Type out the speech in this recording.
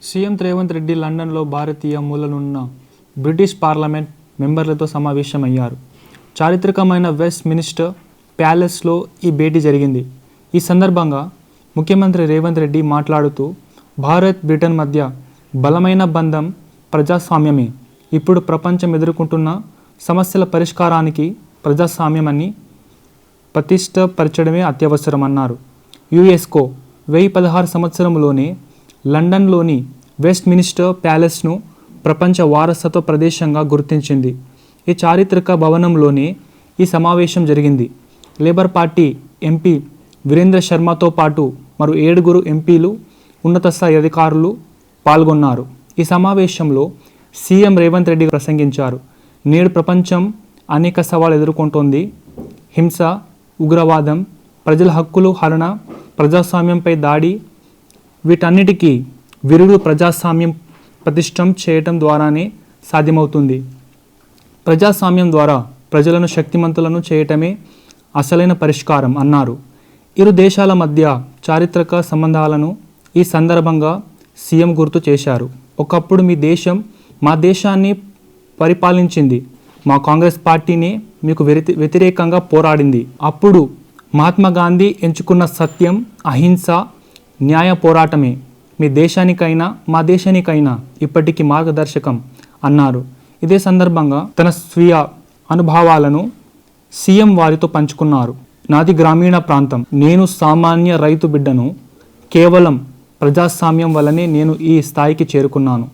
CM Revanth Reddy లండన్లో భారతీయ మూలనున్న British parliament మెంబర్లతో సమావేశమయ్యారు. చారిత్రకమైన west minister ప్యాలెస్లో ఈ భేటీ జరిగింది. ఈ సందర్భంగా ముఖ్యమంత్రి రేవంత్ రెడ్డి మాట్లాడుతూ భారత్, బ్రిటన్ మధ్య బలమైన బంధం ప్రజాస్వామ్యమే. ఇప్పుడు ప్రపంచం ఎదుర్కొంటున్న సమస్యల పరిష్కారానికి ప్రజాస్వామ్యాన్ని ప్రతిష్టపరచడమే అత్యవసరమన్నారు. యునెస్కో 2016 సంవత్సరంలోనే లండన్లోని వెస్ట్ మినిస్టర్ ప్యాలెస్ను ప్రపంచ వారసత్వ ప్రదేశంగా గుర్తించింది. ఈ చారిత్రక భవనంలోనే ఈ సమావేశం జరిగింది. లేబర్ పార్టీ ఎంపీ వీరేంద్ర శర్మతో పాటు మరో 7 ఎంపీలు, ఉన్నత స్థాయి అధికారులు పాల్గొన్నారు. ఈ సమావేశంలో సీఎం రేవంత్ రెడ్డి ప్రసంగించారు. నేడు ప్రపంచం అనేక సవాళ్లు ఎదుర్కొంటోంది. హింస, ఉగ్రవాదం, ప్రజల హక్కులు హరణ, ప్రజాస్వామ్యంపై దాడి, వీటన్నిటికీ విరుడు ప్రజాస్వామ్యం ప్రతిష్టం చేయటం ద్వారానే సాధ్యమవుతుంది. ప్రజాస్వామ్యం ద్వారా ప్రజలను శక్తిమంతులను చేయటమే అసలైన పరిష్కారం అన్నారు. ఇరు దేశాల మధ్య చారిత్రక సంబంధాలను ఈ సందర్భంగా సీఎం గుర్తు చేశారు. ఒకప్పుడు మీ దేశం మా దేశాన్ని పరిపాలించింది. మా కాంగ్రెస్ పార్టీనే మీకు వ్యతిరేకంగా పోరాడింది. అప్పుడు మహాత్మా గాంధీ ఎంచుకున్న సత్యం, అహింస, న్యాయ పోరాటమే మీ దేశానికైనా మా దేశానికైనా ఇప్పటికీ మార్గదర్శకం అన్నారు. ఇదే సందర్భంగా తన స్వీయ అనుభవాలను సీఎం వారితో పంచుకున్నారు. నాది గ్రామీణ ప్రాంతం. నేను సామాన్య రైతు బిడ్డను. కేవలం ప్రజాస్వామ్యం వల్లనే నేను ఈ స్థాయికి చేరుకున్నాను.